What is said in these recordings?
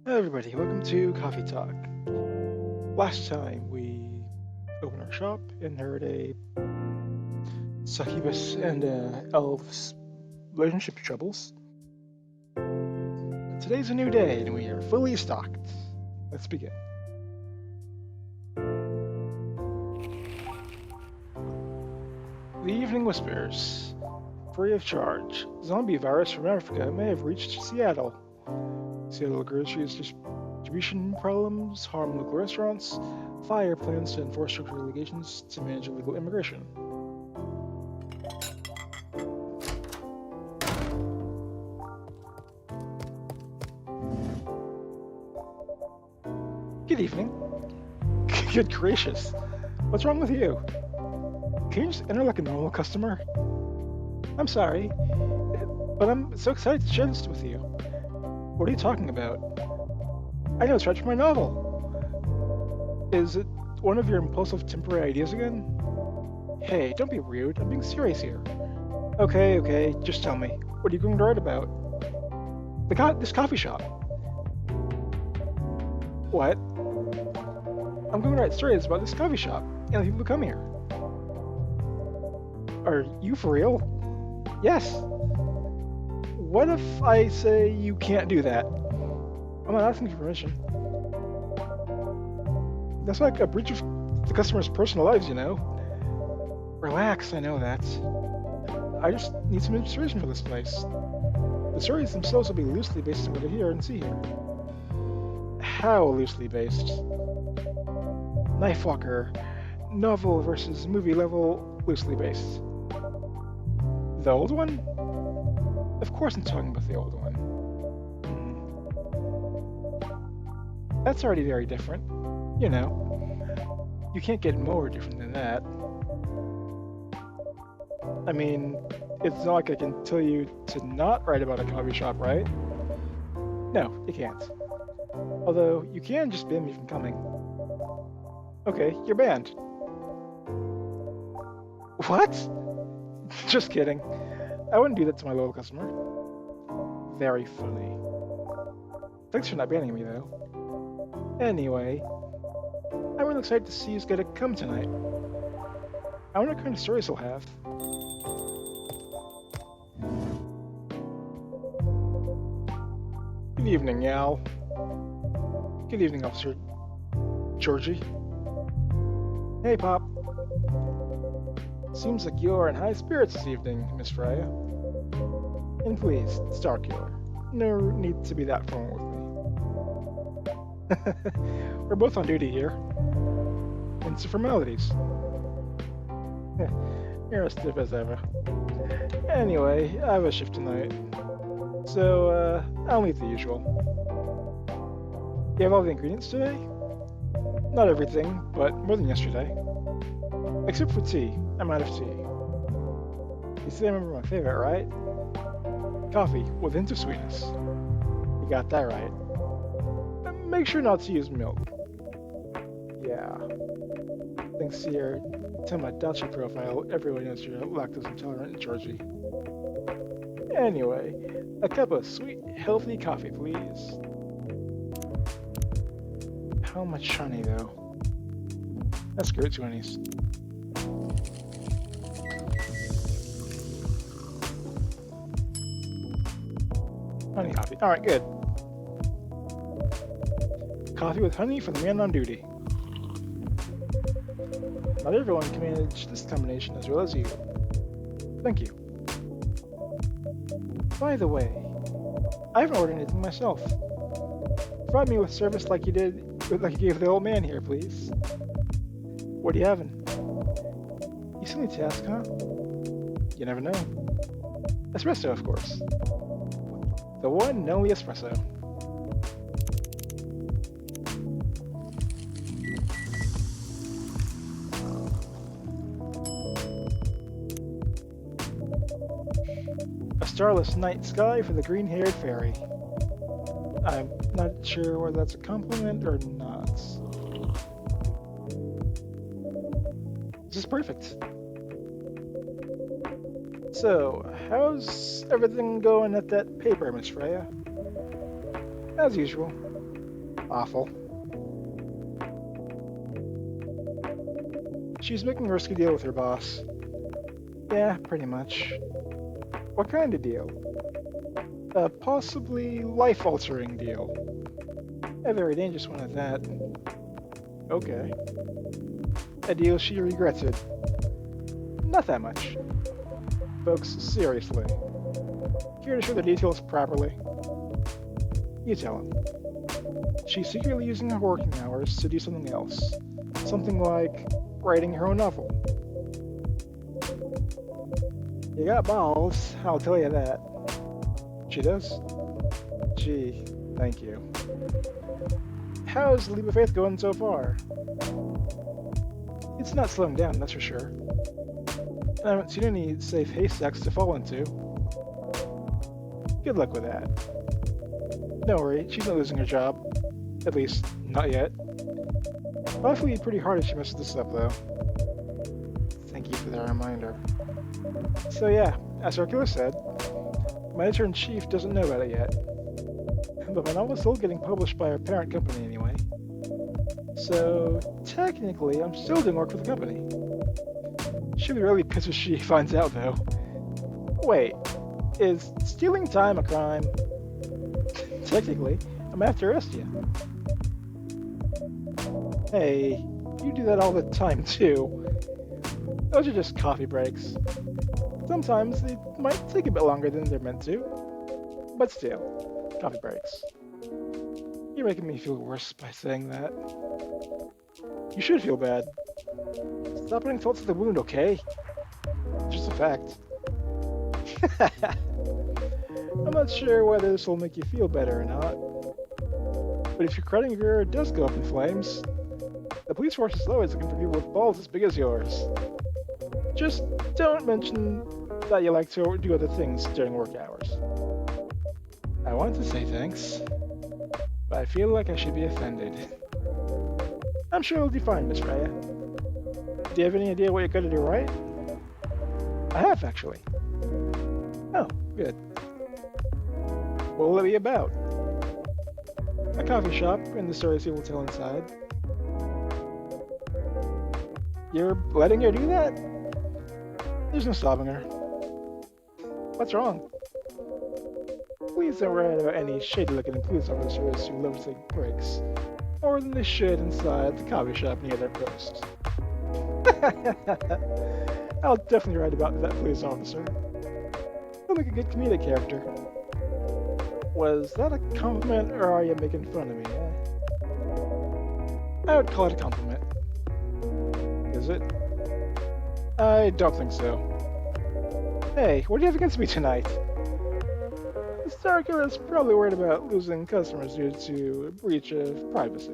Hello everybody, welcome to Coffee Talk. Last time we opened our shop and heard a succubus and elves relationship troubles. Today's a new day and we are fully stocked. Let's begin. The Evening Whispers. Free of charge. Zombie virus from Africa may have reached Seattle. Seattle groceries distribution problems harm local restaurants. Fire plans to enforce strict regulations to manage illegal immigration. Good evening. Good gracious. What's wrong with you? Can you just enter like a normal customer? I'm sorry, but I'm so excited to share this with you. What are you talking about? I know it's right from my novel. Is it one of your impulsive temporary ideas again? Hey, don't be rude. I'm being serious here. Okay, just tell me. What are you going to write about? This coffee shop. What? I'm going to write stories about this coffee shop and the people who come here. Are you for real? Yes. What if I say you can't do that? I'm not asking for permission. That's like a breach of the customer's personal lives, you know? Relax, I know that. I just need some inspiration for this place. The stories themselves will be loosely based on what I hear and see here. How loosely based? Knifewalker, novel versus movie level, loosely based. The old one? Of course I'm talking about the old one. That's already very different. You know, you can't get more different than that. I mean, it's not like I can tell you to not write about a coffee shop, right? No, you can't. Although, you can just ban me from coming. Okay, you're banned. What? Just kidding. I wouldn't do that to my loyal customer. Very funny. Thanks for not banning me, though. Anyway, I'm really excited to see who's gonna come tonight. I wonder what kind of stories he'll have. Good evening, Yal. Good evening, Officer Georgie. Hey, Pop. Seems like you're in high spirits this evening, Miss Freya. And please, Starkiller, no need to be that formal with me. We're both on duty here. And it's formalities. You're as stiff as ever. Anyway, I have a shift tonight. So, I'll need the usual. You have all the ingredients today? Not everything, but more than yesterday. Except for tea. I'm out of tea. You still remember my favorite, right? Coffee with hints of sweetness. You got that right. And make sure not to use milk. Yeah. Thanks to your Tamagotchi profile, everyone knows you're lactose intolerant, Georgie. Anyway, a cup of sweet, healthy coffee, please. How much honey, though? Let's go 20s. Honey coffee. Alright, good. Coffee with honey for the man on duty. Not everyone can manage this combination as well as you. Thank you. By the way, I haven't ordered anything myself. Provide me with service like you gave the old man here, please. What are you having? You still need to ask, huh? You never know. Espresso, of course. The one and only espresso. A starless night sky for the green-haired fairy. I'm not sure whether that's a compliment or not. This is perfect. So, how's everything going at that paper, Miss Freya? As usual. Awful. She's making a risky deal with her boss. Yeah, pretty much. What kind of deal? A possibly life-altering deal. A very dangerous one at that. Okay. A deal she regretted. Not that much. Folks, seriously. Care to share the details properly? You tell him. She's secretly using her working hours to do something else. Something like writing her own novel. You got balls, I'll tell you that. She does? Gee, thank you. How's the Leap of Faith going so far? It's not slowing down, that's for sure. I haven't seen any safe haystacks to fall into. Good luck with that. Don't worry, she's not losing her job. At least, not yet. I'll have to be pretty hard if she messes this up, though. Thank you for that reminder. So yeah, as Circular said, my editor-in-chief doesn't know about it yet. But my novel's still getting published by our parent company anyway. So, technically, I'm still doing work for the company. She'll be really pissed if she finds out, though. Wait, is stealing time a crime? Technically, I'm after arrest you. Hey, you do that all the time, too. Those are just coffee breaks. Sometimes they might take a bit longer than they're meant to. But still, coffee breaks. You're making me feel worse by saying that. You should feel bad. Stop putting salt to the wound, okay? It's just a fact. I'm not sure whether this will make you feel better or not. But if your credit bureau does go up in flames, the police force is always looking for people with balls as big as yours. Just don't mention that you like to do other things during work hours. I want to say thanks, but I feel like I should be offended. I'm sure it'll be fine, Miss Freya. Do you have any idea what you're going to do, right? I have, actually. Oh, good. What will it be about? A coffee shop and the stories he will tell inside. You're letting her do that? There's no stopping her. What's wrong? Please don't write about any shady-looking police officers who love to take breaks, more than they should inside the coffee shop near their post. I'll definitely write about that police officer. He'll make a good comedic character. Was that a compliment, or are you making fun of me, I would call it a compliment. Is it? I don't think so. Hey, what do you have against me tonight? The Starkiller is probably worried about losing customers due to a breach of privacy.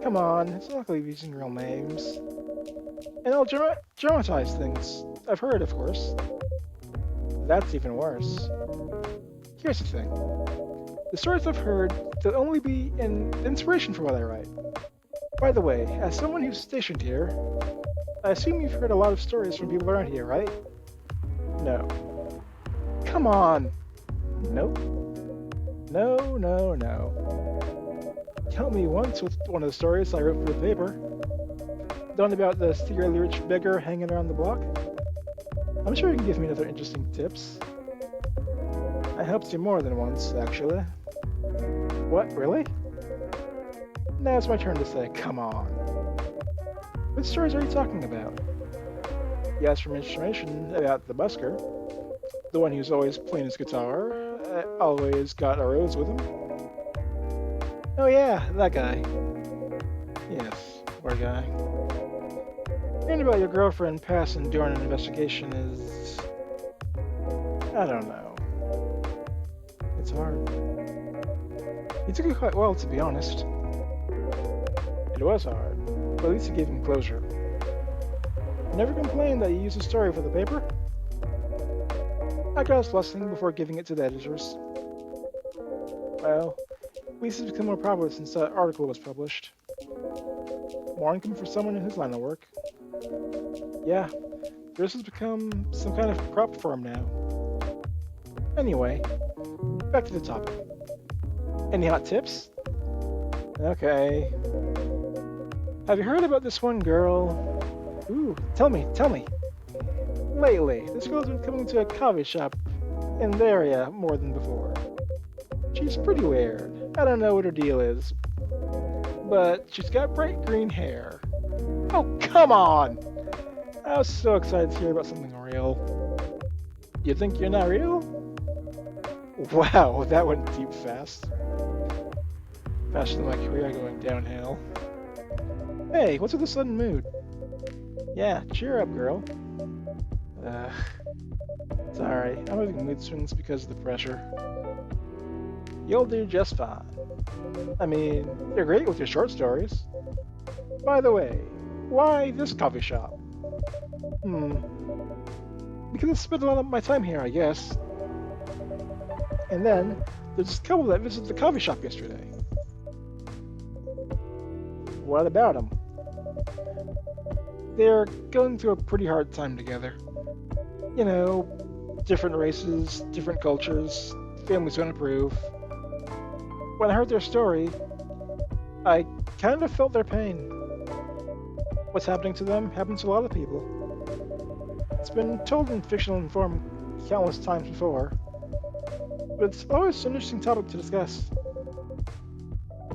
Come on, it's not like using real names. And I'll dramatize things. I've heard, of course. That's even worse. Here's the thing. The stories I've heard, they'll only be an inspiration for what I write. By the way, as someone who's stationed here, I assume you've heard a lot of stories from people around here, right? No. Come on! Nope. No. Help me once with one of the stories I wrote for the paper. The one about the secretly rich beggar hanging around the block. I'm sure you can give me other interesting tips. I helped you more than once, actually. What, really? Now it's my turn to say, come on. What stories are you talking about? You asked for information about the busker, the one who's always playing his guitar, always got a rose with him. Oh yeah, that guy. Yes, poor guy. Hearing about your girlfriend passing during an investigation is... I don't know. It's hard. He took it quite well, to be honest. It was hard, but at least you gave him closure. You never complained that you used a story for the paper? I got his blessing before giving it to the editors. Well, at least it's become more popular since that article was published. More income for someone in his line of work. Yeah, this has become some kind of prop firm now. Anyway, back to the topic. Any hot tips? Okay. Have you heard about this one girl? Ooh, tell me. Lately, this girl's been coming to a coffee shop in the area more than before. She's pretty weird. I don't know what her deal is, but she's got bright green hair. Oh, come on! I was so excited to hear about something real. You think you're not real? Wow, that went deep fast. Faster than my career going downhill. Hey, what's with the sudden mood? Yeah, cheer up, girl. Sorry, I'm having mood swings because of the pressure. You'll do just fine. I mean, you're great with your short stories. By the way, why this coffee shop? Because I spent a lot of my time here, I guess. And then, there's this couple that visited the coffee shop yesterday. What about them? They're going through a pretty hard time together. You know, different races, different cultures, families don't approve. When I heard their story, I kind of felt their pain. What's happening to them happens to a lot of people. It's been told in fictional form countless times before, but it's always an interesting topic to discuss.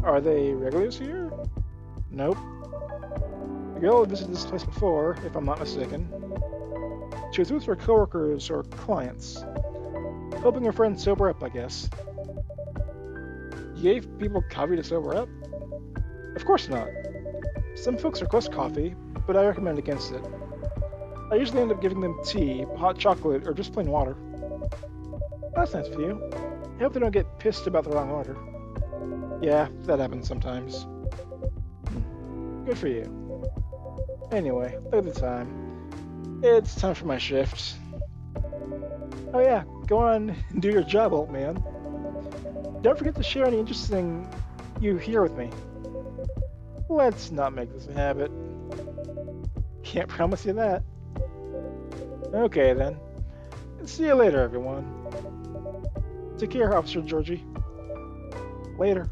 Are they regulars here? Nope. The girl had visited this place before, if I'm not mistaken. She was with her coworkers or clients, helping her friend sober up, I guess. You gave people coffee to sober up? Of course not. Some folks request coffee, but I recommend against it. I usually end up giving them tea, hot chocolate, or just plain water. That's nice of you. I hope they don't get pissed about the wrong order. Yeah, that happens sometimes. Good for you. Anyway, look at the time. It's time for my shift. Oh yeah, go on and do your job, old man. Don't forget to share any interesting you hear with me. Let's not make this a habit. Can't promise you that. Okay then. See you later, everyone. Take care, Officer Georgie. Later.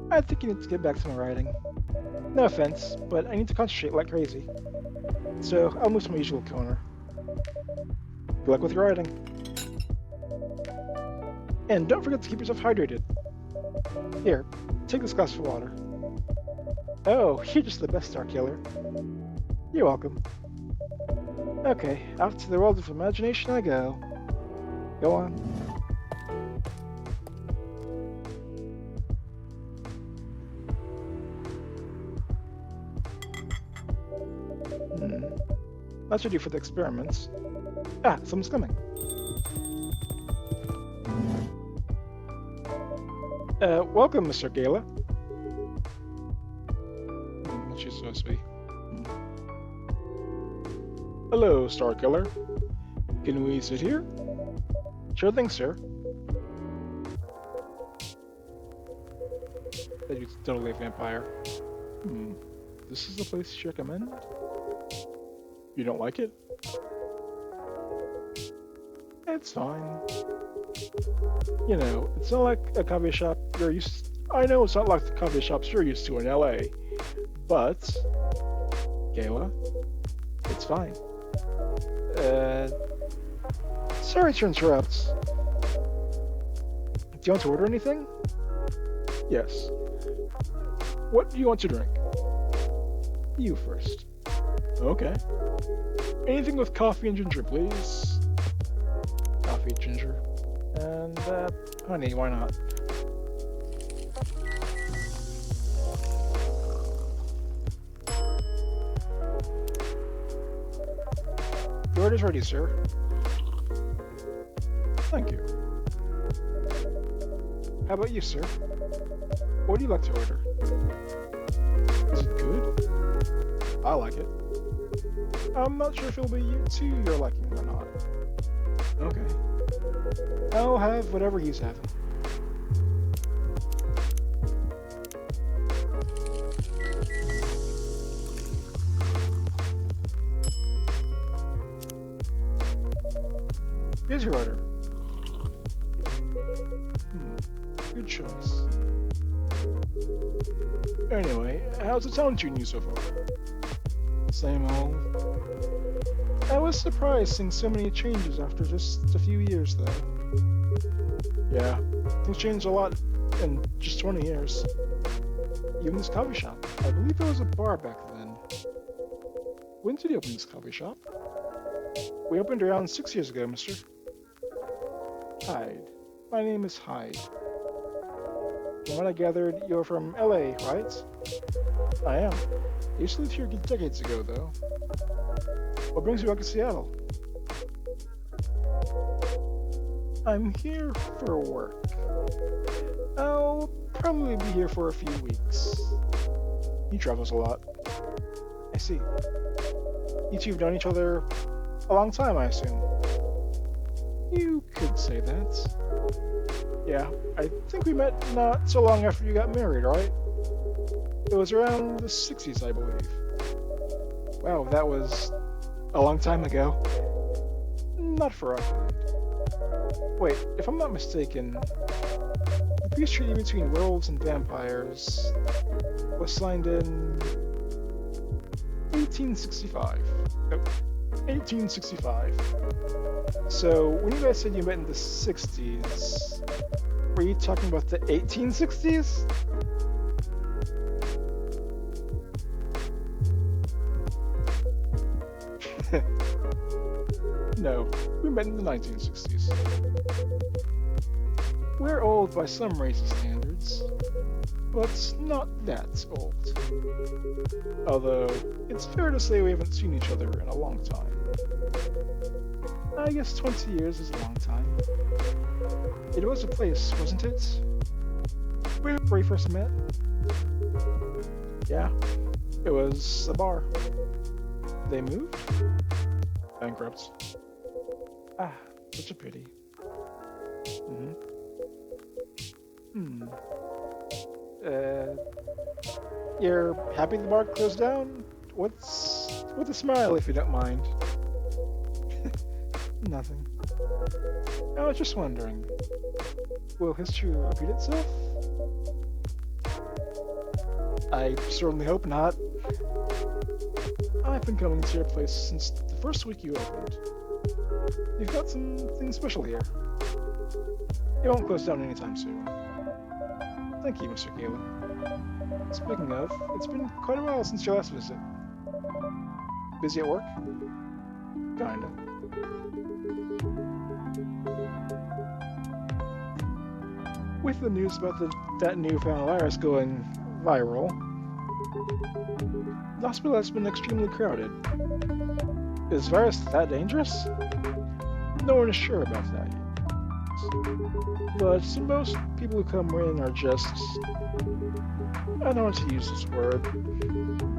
I think you need to get back to my writing. No offense, but I need to concentrate like crazy. So I'll move to my usual corner. Good luck with your writing. And don't forget to keep yourself hydrated. Here, take this glass of water. Oh, you're just the best star killer. You're welcome. Okay, out to the world of imagination I go. Go on. That should do for the experiments. Ah, someone's coming. Welcome, Mr. Gala. She's so sweet. Hello, Star Killer. Can we sit here? Sure thing, sir. That dude's totally a vampire. This is the place you recommend? You don't like it? It's fine. You know, it's not like a coffee shop you're used to. I know it's not like the coffee shops you're used to in LA, but Gayla, it's fine. Sorry to interrupt. Do you want to order anything? Yes. What do you want to drink? You first. Okay. Anything with coffee and ginger, please. Coffee, ginger, and honey, why not? The order's ready, sir. Thank you. How about you, sir? What do you like to order? Is it good? I like it. I'm not sure if it'll be to your liking or not. Okay. I'll have whatever he's having. Busy writer. Good choice. Anyway, how's the town treating you so far? Same old. I was surprised seeing so many changes after just a few years, though. Yeah, things changed a lot in just 20 years. Even this coffee shop. I believe there was a bar back then. When did you open this coffee shop? We opened around 6 years ago, mister. Hyde. My name is Hyde. From what I gathered, you're from LA, right? I am. I used to live here decades ago, though. What brings you back to Seattle? I'm here for work. I'll probably be here for a few weeks. He travels a lot. I see. You two have known each other a long time, I assume. You could say that. Yeah, I think we met not so long after you got married, right? It was around the 60s, I believe. Wow, that was a long time ago. Not for our kind. Wait, if I'm not mistaken, the peace treaty between werewolves and vampires was signed in 1865. Nope, 1865. So, when you guys said you met in the 60s, were you talking about the 1860s? No, we met in the 1960s. We're old by some racy standards, but not that old. Although, it's fair to say we haven't seen each other in a long time. I guess 20 years is a long time. It was a place, wasn't it? Where we first met? Yeah, it was a bar. They moved? Bankrupt. Ah, such a pity. You're happy the bar closed down? What's with a smile, if you don't mind? Nothing. I was just wondering, will history repeat itself? I certainly hope not. I've been coming to your place since the first week you opened. You've got something special here. It won't close down anytime soon. Thank you, Mr. Galen. Speaking of, it's been quite a while since your last visit. Busy at work? Kinda. With the news about that newfound virus going viral, the hospital has been extremely crowded. Is the virus that dangerous? No one is sure about that yet. But most people who come in are just... I don't want to use this word,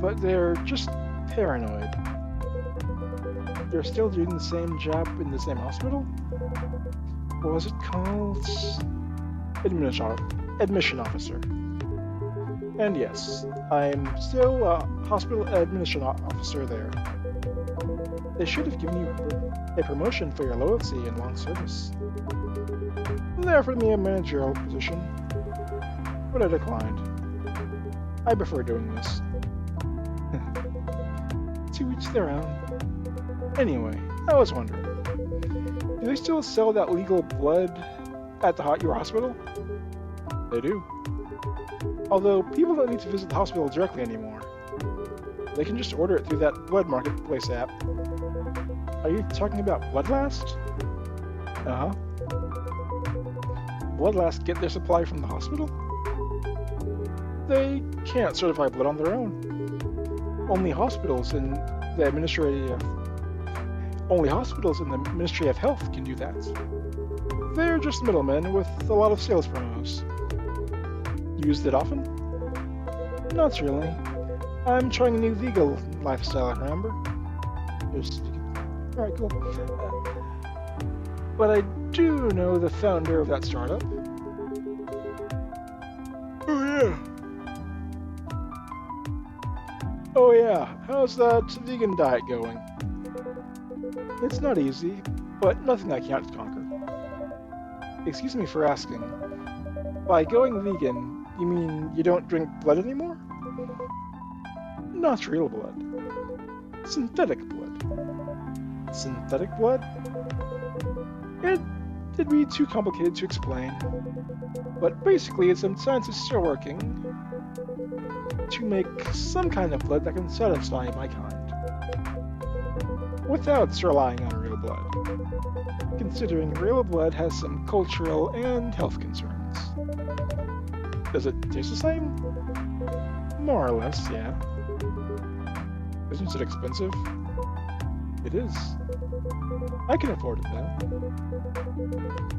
but they're just paranoid. They're still doing the same job in the same hospital? What was it called? Admission officer. And yes, I'm still a hospital admission officer there. They should have given you a promotion for your loyalty and long service. They offered me a managerial position, but I declined. I prefer doing this. To each their own. Anyway, I was wondering, do they still sell that legal blood at your hospital? They do. Although people don't need to visit the hospital directly anymore. They can just order it through that blood marketplace app. Are you talking about Bloodlast? Uh-huh. Bloodlast get their supply from the hospital? They can't certify blood on their own. Only hospitals in the Ministry of Health can do that. They're just middlemen with a lot of sales promos. Used it often? Not really. I'm trying a new legal lifestyle, remember? Alright, cool. But I do know the founder of that startup. Oh yeah, how's that vegan diet going? It's not easy, but nothing I can't conquer. Excuse me for asking. By going vegan, you mean you don't drink blood anymore? Not real blood. Synthetic blood. Synthetic blood? It'd be too complicated to explain. But basically, some scientists are working to make some kind of blood that can satisfy my kind. Without relying on real blood. Considering real blood has some cultural and health concerns. Does it taste the same? More or less, yeah. Isn't it expensive? It is. I can afford it though.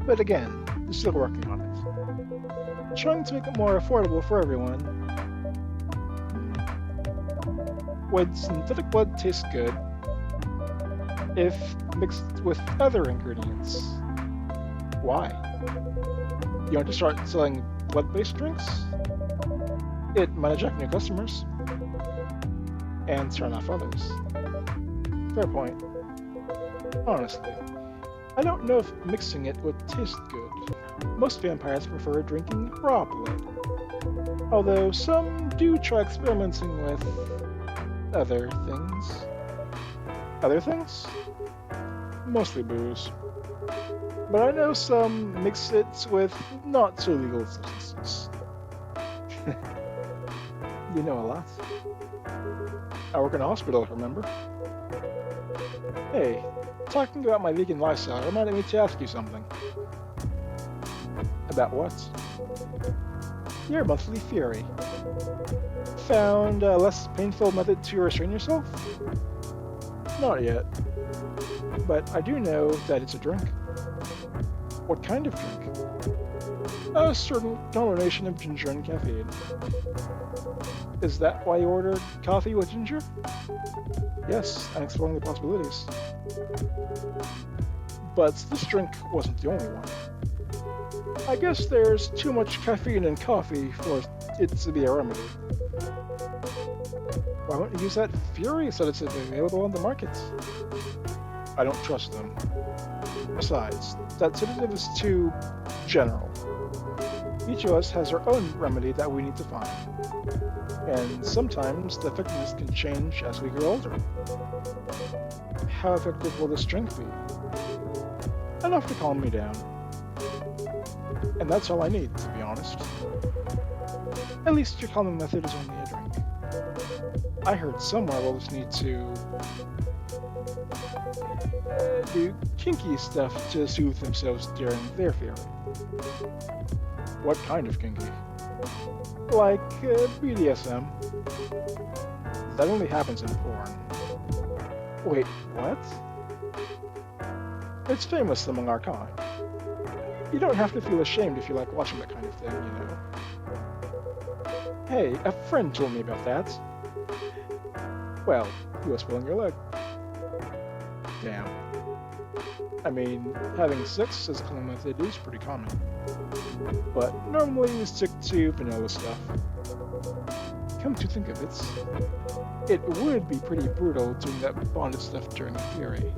But again, they're still working on it. Trying to make it more affordable for everyone. Would synthetic blood taste good if mixed with other ingredients? Why? You want to start selling blood-based drinks? It might attract new customers. And turn off others. Fair point. Honestly, I don't know if mixing it would taste good. Most vampires prefer drinking raw blood. Although some do try experimenting with other things. Other things? Mostly booze. But I know some mix it with not so legal substances. You know a lot. I work in a hospital, remember? Hey, talking about my vegan lifestyle reminded me to ask you something. About what? Your monthly fury. Found a less painful method to restrain yourself? Not yet. But I do know that it's a drink. What kind of drink? A certain combination of ginger and caffeine. Is that why you ordered coffee with ginger? Yes, I'm exploring the possibilities. But this drink wasn't the only one. I guess there's too much caffeine in coffee for it to be a remedy. Why won't you use that Fury so that it's available on the market? I don't trust them. Besides, that sedative is too general. Each of us has our own remedy that we need to find. And sometimes the effectiveness can change as we grow older. How effective will this drink be? Enough to calm me down. And that's all I need, to be honest. At least your calming method is only a drink. I heard somewhere we'll just need to do kinky stuff to soothe themselves during their fury. What kind of kinky? Like BDSM. That only happens in porn. Wait, what? It's famous among our kind. You don't have to feel ashamed if you like watching that kind of thing, you know. Hey, a friend told me about that. Well, he was pulling your leg. Damn. I mean, having sex as a common method is pretty common. But normally we stick to vanilla stuff. Come to think of it, it would be pretty brutal doing that bonded stuff during a fury.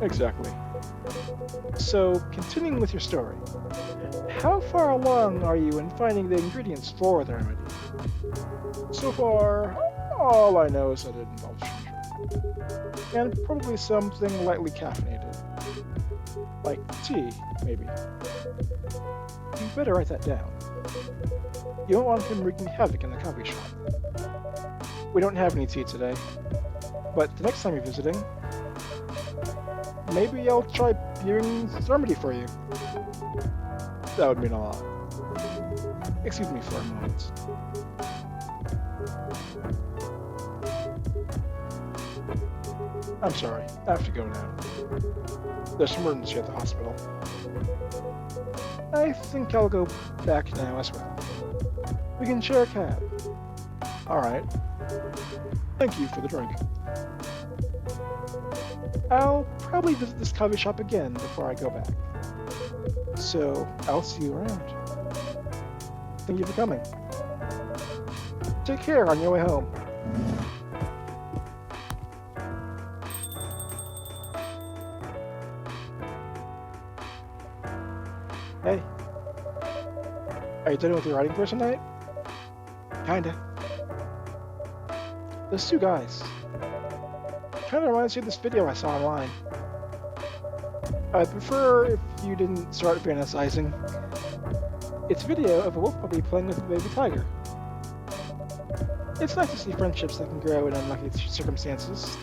Exactly. So, continuing with your story, how far along are you in finding the ingredients for the remedy? So far, all I know is that it involves ginger. And probably something lightly caffeinated. Like tea, maybe. You better write that down. You don't want him wreaking havoc in the coffee shop. We don't have any tea today, but the next time you're visiting, maybe I'll try brewing the remedy for you. That would mean a lot. Excuse me for a moment. I'm sorry, I have to go now. There's an emergency at the hospital. I think I'll go back now as well. We can share a cab. Alright. Thank you for the drink. I'll probably visit this coffee shop again before I go back. So, I'll see you around. Thank you for coming. Take care on your way home. Hey, are you done with your writing for tonight? Kinda. Those two guys. Kinda reminds me of this video I saw online. I'd prefer if you didn't start fantasizing. It's a video of a wolf puppy playing with a baby tiger. It's nice to see friendships that can grow in unlucky circumstances.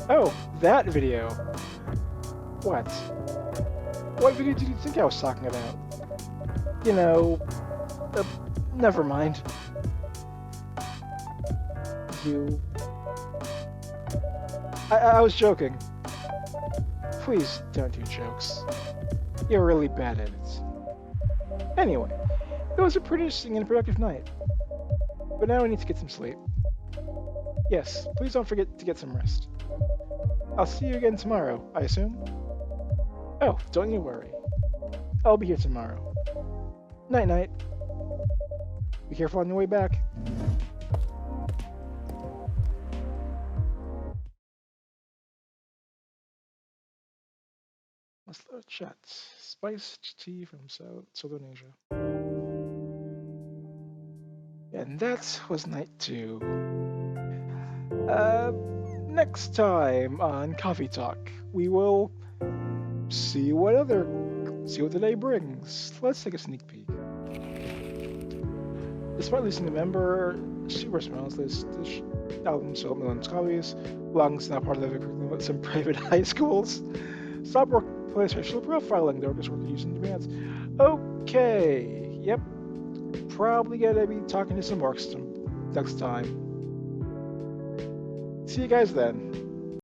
Oh, that video. What? What video did you think I was talking about? You know, never mind. You... I was joking. Please don't do jokes. You're really bad at it. Anyway, it was a pretty interesting and productive night. But now I need to get some sleep. Yes, please don't forget to get some rest. I'll see you again tomorrow, I assume? Oh, don't you worry. I'll be here tomorrow. Night-night. Be careful on your way back. Let's chat. Spiced tea from Southern Asia. And that was night 2. Next time on Coffee Talk, we will see what the day brings. Let's take a sneak peek. Despite losing a member, Super Smells this album sold millions of copies, belongs now part of the curriculum at some private high schools. Stop workplace racial profiling, the workers working using demands. Okay, yep. Probably gonna be talking to some orcs next time. See you guys then.